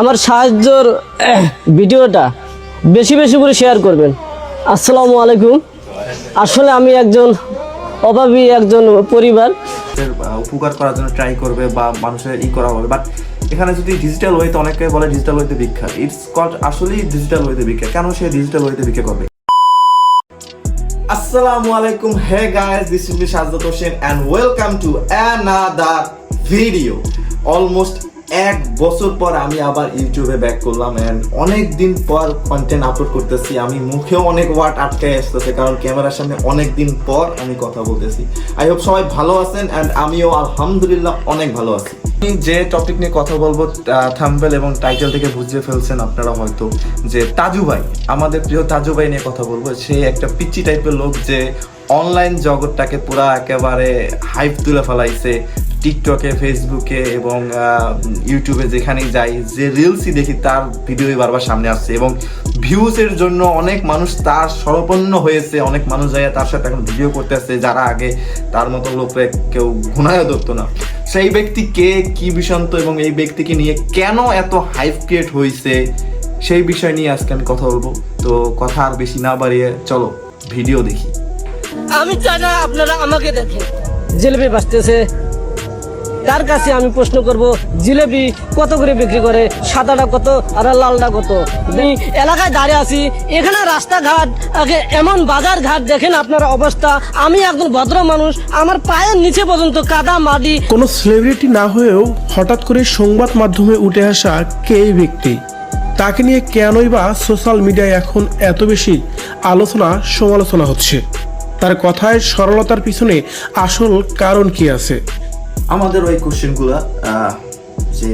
আমার সাহায্যর ভিডিওটা বেশি বেশি করে শেয়ার করবেন। আসসালামু আলাইকুম। আসলে আমি একজন অভাবী একজন পরিবার, উপকার করার জন্য ট্রাই করবে বা মানুষের করা হবে। বাট এখানে যদি ডিজিটাল ওয়েতে, অনেকে বলে ডিজিটাল ওয়েতে ভিক্ষা, ইটস কল্ড আসলেই ডিজিটাল ওয়েতে ভিক্ষা। কেন সে ডিজিটাল ওয়েতে ভিক্ষা করবে? আসসালামু আলাইকুম, hey guys, this is me Sajjad Hossain and welcome to another video. Almost 1 বছর পর আমি আবার ইউটিউবে ব্যাক করলাম এন্ড অনেক দিন পর কন্টেন্ট আপলোড করতেছি। আমি মুখেও অনেক ওয়ার্ড আটকে আসতেছে, কারণ ক্যামেরার সামনে অনেক দিন পর আমি কথা বলতেছি। আই হোপ সবাই ভালো আছেন এন্ড আমিও আলহামদুলিল্লাহ অনেক ভালো আছি। আমি যে টপিক নিয়ে কথা বলবো, থাম্বনেল এবং টাইটেল থেকে বুঝে ফেলছেন আপনারা হয়তো, যে তাজু ভাই, আমাদের প্রিয় তাজু ভাই নিয়ে কথা বলবো। সে একটা পিচ্চি টাইপের লোক যে অনলাইন জগৎটাকে পুরা একেবারে হাইপ তুলে ফেলাইছে। টিকটকে, ফেসবুকে এবং ইউটিউবে যেখানেই যাই, যে রিলসই দেখি তার ভিডিওই বারবার সামনে আসছে এবং ভিউজের জন্য অনেক মানুষ তার শরণাপন্ন হয়েছে। অনেক মানুষ যায় তার সাথে এখন ভিডিও করতে আসছে, যারা আগে তার মতো লোকরে কেউ ঘুণায়ও ধরতো না। সেই ব্যক্তি কে, কি বিষান্ত, এবং এই ব্যক্তিকে নিয়ে কেন এত হাইপ ক্রিয়েট হয়েছে, সেই বিষয় নিয়ে আজকে আমি কথা বলবো। তো কথা আর বেশি না বাড়িয়ে চলো ভিডিও দেখি। আমি চাই না আপনারা আমাকে দেখেন। জিলেবি বাঁচতেছে, তার কাছে আমি প্রশ্ন করব, জিলেবি কত করে বিক্রি করে, সাদাটা কত আর লালটা কত? এলাকায় দাঁড়িয়ে আছি, এখানে রাস্তাঘাট, এমন বাজার ঘাট দেখেন আপনার অবস্থা। আমি একজন ভদ্র মানুষ, আমার পায়ের নিচে পর্যন্ত কাদা মাটি। কোনো সেলিব্রিটি না হয়েও হঠাৎ করে সংবাদ মাধ্যমে উঠে আসা কে এই ব্যক্তি, তাকে নিয়ে কেনই বা সোশ্যাল মিডিয়ায় এখন এত বেশি আলোচনা সমালোচনা হচ্ছে? তার কথায় সরলতার পিছনে আসল কারণ কি আছে? আমাদের ওই কোশ্চেনগুলো, যে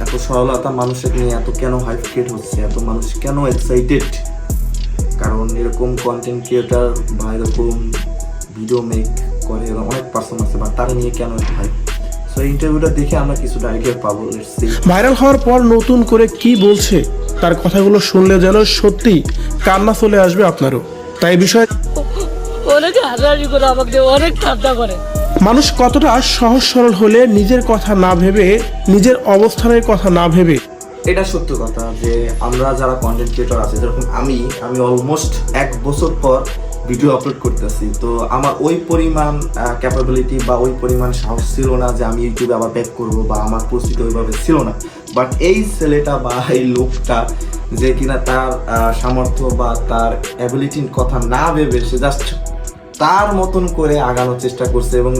এত সরলতা মানুষের নিয়ে এত কেন হাইপ ক্রিয়েট হচ্ছে, এত মানুষ কেন এক্সাইটেড? কারণ এরকম কন্টেন্ট ক্রিয়েটার বা এরকম ভিডিও মেক করে অনেক পার্সন আছে, বা তারা নিয়ে কেন এত হাইপ? সো ইন্টারভিউটা দেখে আমরা কিছুটা আইডিয়া পাবো। ভাইরাল হওয়ার পর নতুন করে কি বলছে, তার কথাগুলো শুনলে যেন সত্যি কান্না চলে আসবে আপনারও। তাই বিষয় অনেকে হাসাহাসি করে, আমাকে অনেক ঠাট্টা করে। মানুষ কতটা সহজ সরল হলে নিজের কথা না ভেবে, নিজের অবস্থানের কথা না ভেবে। এটা সত্য কথা যে আমরা যারা কন্টেন্ট ক্রিয়েটর আছে, যেরকম আমি অলমোস্ট 1 বছর পর ভিডিও আপলোড করতেছি। তো আমার ওই পরিমাণ ক্যাপাবিলিটি বা ওই পরিমাণ সাহস ছিল না যে আমি ইউটিউবে আবার ব্যাক করবো, বা আমার পরিস্থিতি ওইভাবে ছিল না। বাট এই ছেলেটা বা এই লোকটা যে কিনা তার সামর্থ্য বা তার অ্যাবিলিটির কথা না ভেবে সে জাস্ট তার মতন করে আগানোর চেষ্টা করছে, এবং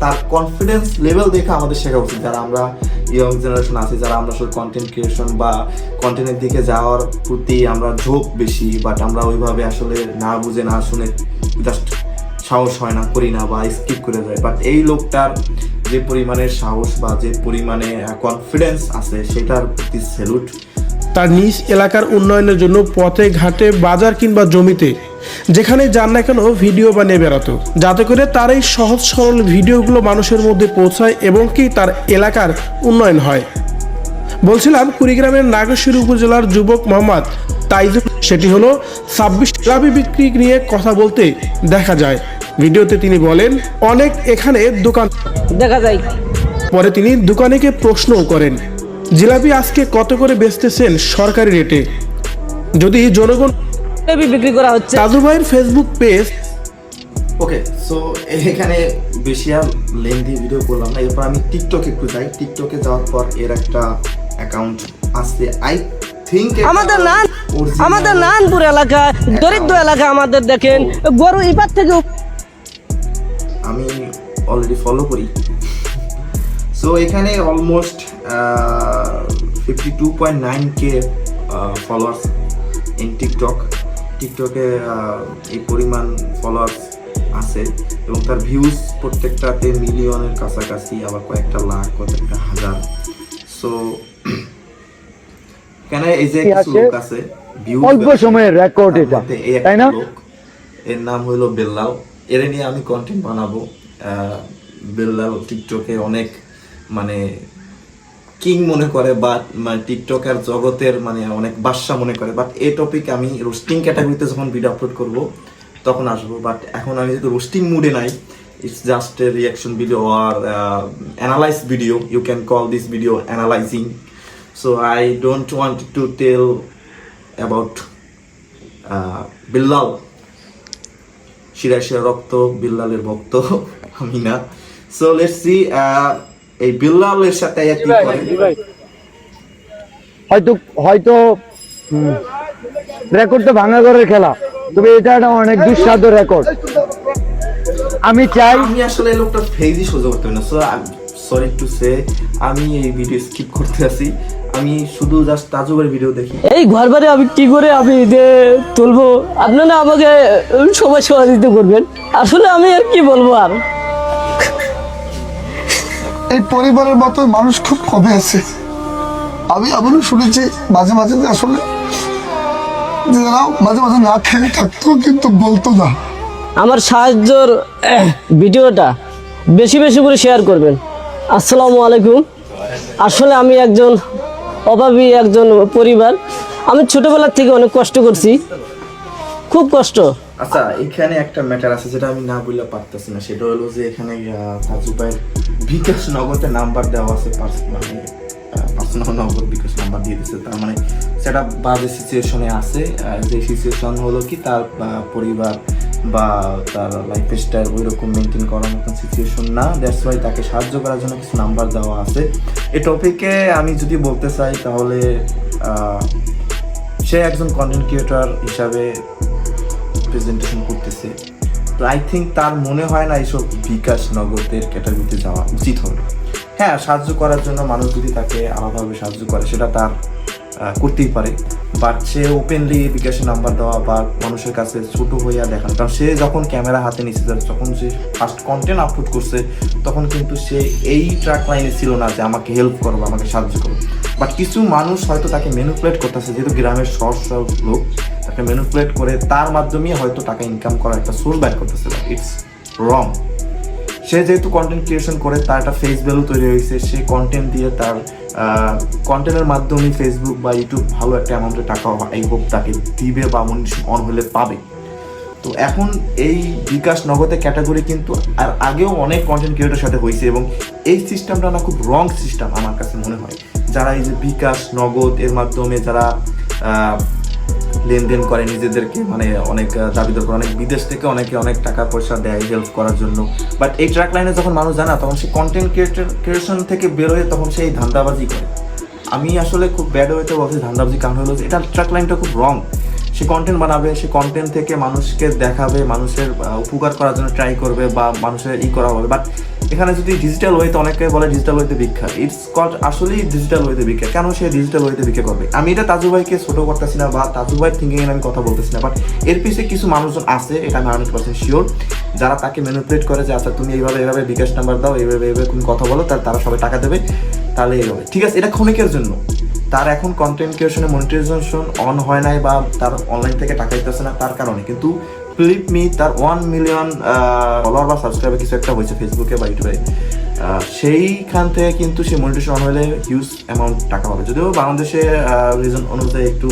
তার কনফিডেন্স লেভেল দেখে আমাদের শেখা উচিত, যারা আমরা ইয়ং জেনারেশন আছি, যারা আমরা আসলে কন্টেন্ট ক্রিয়েশন বা কন্টেন্টের দিকে যাওয়ার প্রতি আমরা ঝোঁক বেশি, বাট আমরা ওইভাবে আসলে না বুঝে না শুনে জাস্ট সাহস হয় না, করি না বা স্কিপ করে যায়। বাট এই লোকটার যে পরিমাণের সাহস বা যে পরিমাণে কনফিডেন্স আছে, সেটার প্রতি স্যালুট। তার নিজ এলাকার উন্নয়নের জন্য পথে ঘাটে, বাজার কিংবা জমিতে যেখানে যান না কেন ভিডিও বানিয়ে বেড়াতো, যাতে করে তার এই সহজ সরল ভিডিওগুলো মানুষের মধ্যে পৌঁছায় এবং কি তার এলাকার উন্নয়ন হয়। বলছিলাম কুড়িগ্রামের নাগেশ্বরী উপজেলার যুবক মোহাম্মদ তাইজুল, সেটি হলো 26 জিলাপি বিক্রি নিয়ে কথা বলতে দেখা যায়। ভিডিওতে তিনি বলেন, অনেক এখানে দোকান দেখা যায়। পরে তিনি দোকানিকে প্রশ্নও করেন, জিলাপি আজকে কত করে বেচতেছেন সরকারি রেটে, যদি জনগণ বিক্রি করা হচ্ছে। তাজু ভাইয়ের ফেসবুক পেজ। ওকে, সো এখানে বেশি আর লেন্থি ভিডিও করলাম না। এরপর আমি টিকটকে একটু যাই। টিকটকে যাওয়ার পর এর একটা অ্যাকাউন্ট আছে, আই থিঙ্ক আমাদের নানপুর এলাকা, দরিদ্র এলাকা আমাদের দেখেন, গরু ইপার থেকে আমি অলরেডি ফলো করি। সো এখানে অলমোস্ট 52.9K ফলোয়ার্স ইন টিকটকে এই পরিমাণ ফলোয়ার্স আছে, এবং তার ভিউজ প্রত্যেকটাতে মিলিয়নের কাছাকাছি, আবার কয়েকটা লাখ, কয়েকটা হাজার। সো এখানে এই যে কিছু লোক আছে, অল্প সময়ের রেকর্ড এটা, তাই না? এর নাম হলো বেল্লাল। এর নিয়ে আমি কন্টেন্ট বানাবো। বেল্লাল টিকটকে অনেক মানে কিং মনে করে, বা মানে টিকটকের জগতের মানে অনেক বাদশা মনে করে। বাট এই টপিক আমি রোস্টিং ক্যাটাগরিতে যখন ভিডিও আপলোড করব তখন আসবো। বাট এখন আমি যেহেতু রোস্টিং মুডে নাই, it's just a reaction video আর analyse video, you can call this video analysing. So I don't want to tell about Billal, শিরাশিয়া রক্ত, বিল্লালের ভক্ত আমি না। সো লেটস সি এই বিল্লালের সাথে কি করে। হয়তো রেকর্ড তো ভাঙা ঘরের খেলা, তবে এটা একটা অনেক দুঃসাধ্য রেকর্ড। আমি চাই আমি আসলে এই লোকটা ফেজই সোজা করতে না। সো সরি টু সে, আমি এই ভিডিও স্কিপ করতে আসি। আমি শুধু জাস্ট তাজুবের ভিডিও দেখি। এই ঘর বাড়ি আমি কি করে আমি তুলবো? আপনারা আমাকে সবাই সহযোগিতা করবেন। আসলে আমি আর কি বলবো আর। এই পরিবারের মতো মানুষ খুব কমে আছে। আমি এমনও শুনেছি মাঝে মাঝে যে আসলে যারা মাঝে মাঝে না খেয়ে থাকতো কিন্তু বলতো না। আমার সাহায্যর ভিডিওটা বেশি বেশি করে শেয়ার করবেন। আসসালামু আলাইকুম। আসলে আমি একজন অভাবী একজন পরিবার। আমি ছোটবেলা থেকে অনেক কষ্ট করছি, খুব কষ্ট। আচ্ছা, এখানে একটা ম্যাটার আছে যেটা আমি না বললে পারতেছি না। সেটা হলো যে এখানে তাজু ভাইয়ের বিকাশ নগদে নাম্বার দেওয়া আছে, পার্সোনাল নগদ বিকাশ নাম্বার দিয়ে দিচ্ছে। তার মানে সেটা বাজে সিচুয়েশনে আছে। যে সিচুয়েশন হলো কি তার পরিবার বা তার লাইফ স্টাইল ওই রকম মেনটেন করার মতন সিচুয়েশন না। দ্যাটস ওয়াই তাকে সাহায্য করার জন্য কিছু নাম্বার দেওয়া আছে। এই টপিকে আমি যদি বলতে চাই তাহলে সে একজন কন্টেন্ট ক্রিয়েটর হিসাবে প্রেজেন্টেশন করতেছে। তো আই থিঙ্ক তার মনে হয় না এইসব বিকাশ নগদের ক্যাটাগরিতে যাওয়া উচিত হবে। হ্যাঁ, সাহায্য করার জন্য মানুষ যদি তাকে আলাদাভাবে সাহায্য করে সেটা তার করতেই পারে, বাট সে ওপেনলি বিকাশে নাম্বার দেওয়া বা মানুষের কাছে ছোট হইয়া দেখানো। কারণ সে যখন ক্যামেরা হাতে নিচ্ছে, যখন সে ফার্স্ট কন্টেন্ট আপলোড করছে, তখন কিন্তু সে এই ট্র্যাক লাইনে ছিল না যে আমাকে হেল্প করবো, আমাকে সাহায্য করবো। বাট কিছু মানুষ হয়তো তাকে ম্যানিপুলেট করতেছে, যেহেতু গ্রামের সহজ সরল লোক, তাকে ম্যানিপুলেট করে তার মাধ্যমে হয়তো টাকা ইনকাম করার একটা সোর্স বের করতেছে। It's wrong. সে যেহেতু কন্টেন্ট ক্রিয়েশন করে, তার একটা ফেস ভ্যালু তৈরি হয়েছে। সে কন্টেন্ট দিয়ে তার কন্টেন্টের মাধ্যমে ফেসবুক বা ইউটিউব ভালো একটা অ্যামাউন্টের টাকা এই হোক তাকে দিবে বা মনিটাইজেশন অন হলে পাবে। তো এখন এই বিকাশ নগদের ক্যাটাগরি কিন্তু আর আগেও অনেক কন্টেন্ট ক্রিয়েটরের সাথে হয়েছে, এবং এই সিস্টেমটা না খুব রং সিস্টেম আমার কাছে মনে হয়। যারা এই যে বিকাশ নগদ এর মাধ্যমে যারা লেনদেন করে নিজেদেরকে, মানে অনেক দাবিদার করে, অনেক বিদেশ থেকে অনেকে অনেক টাকা পয়সা দেয় হেল্প করার জন্য। বাট এই ট্র্যাক লাইনে যখন মানুষ জানা, তখন সে কন্টেন্ট ক্রিয়েশন থেকে বেরোয়, তখন সে এই ধান্দাবাজি করে। আমি আসলে খুব ব্যাড ওয়েতে বলছি ধান্দাবাজি, কারণ হলো এটা ট্র্যাক লাইনটা খুব রং। সে কন্টেন্ট বানাবে, সে কন্টেন্ট থেকে মানুষকে দেখাবে, মানুষের উপকার করার জন্য ট্রাই করবে বা মানুষের করা হবে। বাট এখানে যদি ডিজিটাল ওয়েতে, অনেকে বলে ডিজিটাল ওয়েতে ভিক্ষা, ইটস কল্ড আসলেই ডিজিটাল ওয়েতে ভিক্ষা। কেন সে ডিজিটাল ওয়েতে ভিক্ষা করবে? আমি এটা তাজু ভাইকে ছোটো করতেছি না বা তাজু ভাইয়ের থিঙ্কিংয়ে আমি কথা বলতেছি না, বাট এর পিছিয়ে কিছু মানুষজন আছে, এটা আমি 100% শিওর, যারা তাকে ম্যানিপুলেট করে যে আচ্ছা তুমি এইভাবে বিকাশ নাম্বার দাও, এইভাবে তুমি কথা বলো, তারা সবাই টাকা দেবে, তাহলে এই হবে। ঠিক আছে, এটা ক্ষণিকের জন্য। তার এখন কন্টেন্ট ক্রিয়েশনে মনিটাইজেশন অন হয় নাই বা তার অনলাইন থেকে টাকা দিতেছে না তার কারণে, কিন্তু বিলিভ মি তার 1 মিলিয়ন ফলোয়ার বা সাবস্ক্রাইবার কিছু একটা হয়েছে ফেসবুকে বা ইউটিউবে, সেইখান থেকে কিন্তু সে মনিটাইজেশন অন হলে হিউজ অ্যামাউন্ট টাকা পাবে। যদিও বাংলাদেশে রিজন অনুযায়ী একটু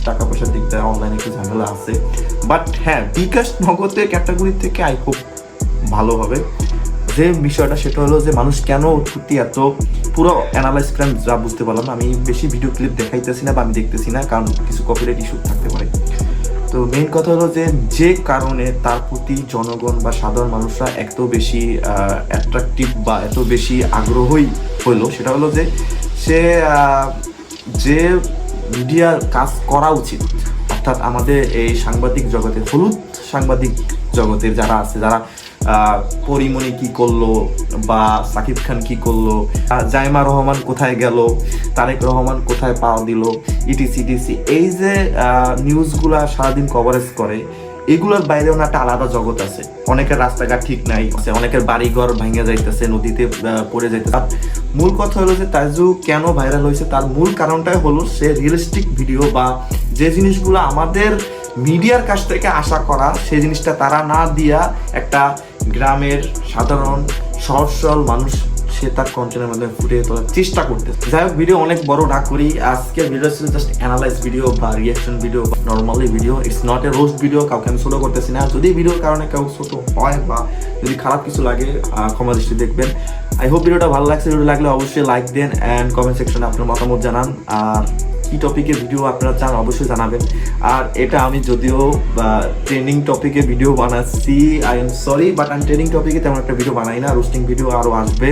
টাকা পয়সার দিক দিয়ে অনলাইনে একটু ঝামেলা আছে, বাট হ্যাঁ বিকাশ নগদের ক্যাটাগরি থেকে আই খুব ভালো হবে। যে বিষয়টা সেটা হলো যে মানুষ কেন উৎপত্তি এত পুরো অ্যানালাইজ করে যা বুঝতে পারলাম। আমি বেশি ভিডিও ক্লিপ দেখাইতেছি না বা আমি দেখতেছি না, কারণ কিছু কপিরাইট ইস্যু থাকতে পারে। তো মেইন কথা হলো যে কারণে তার প্রতি জনগণ বা সাধারণ মানুষরা এত বেশি অ্যাট্রাকটিভ বা এত বেশি আগ্রহী হইলো, সেটা হলো যে সে যে মিডিয়ার কাজ করা উচিত, অর্থাৎ আমাদের এই সাংবাদিক জগতে, হলুদ সাংবাদিক জগতের যারা আছে, যারা পরিমণি কি করলো বা সাকিব খান কি করলো, জাইমা রহমান কোথায় গেল, তারেক রহমান কোথায় পাওয়া দিল, ইটিসি, এই যে নিউজগুলা সারাদিন কভারেজ করে, এগুলোর বাইরেও না একটা আলাদা জগৎ আছে। অনেকের রাস্তাঘাট ঠিক নাই, অনেকের বাড়িঘর ভেঙে যাইতেছে, নদীতে পড়ে যাইতেছে। মূল কথা হলো যে তাজু কেন ভাইরাল হয়েছে, তার মূল কারণটাই হলো সে রিয়েলিস্টিক ভিডিও বা যে জিনিসগুলো আমাদের মিডিয়ার কাছ থেকে আশা করা, সেই জিনিসটা তারা না দিয়া একটা গ্রামের সাধারণ সহজ সরল মানুষ সে তার কন্টেন্টের মাধ্যমে ফুটিয়ে তোলার চেষ্টা করতেছে। যাই হোক, ভিডিও অনেক বড় না করি, আজকে ভিডিও ছিল জাস্ট অ্যানালাইজ ভিডিও বা reaction video, normally video, it's not a roast video. কাউকে আমি ছোটো করতেছি না। যদি ভিডিওর কারণে কেউ ছোটো হয় বা যদি খারাপ কিছু লাগে ক্ষমা দৃষ্টি দেখবেন। আই হোপ ভিডিওটা ভালো লাগছে। ভিডিও লাগলে অবশ্যই লাইক দেন অ্যান্ড কমেন্ট সেকশনে আপনার মতামত জানান। আর কি টপিকের ভিডিও আপনারা চান অবশ্যই জানাবেন। আর এটা আমি যদিও ট্রেন্ডিং টপিকে ভিডিও বানাচ্ছি, আই এম সরি, বাট আমি ট্রেন্ডিং টপিকে তেমন একটা ভিডিও বানাই না। রোস্টিং ভিডিও আরও আসবে।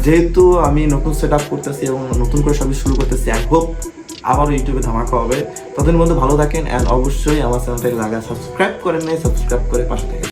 যেহেতু আমি নতুন সেট আপ করতেছি এবং নতুন করে সবই শুরু করতেছি, আই হোপ আবারও ইউটিউবে ধামাকা হবে। ততদিন মধ্যে ভালো থাকেন অ্যান্ড অবশ্যই আমার চ্যানেলটাকে সাবস্ক্রাইব করেন নাই, সাবস্ক্রাইব করে পাশে থাকেন।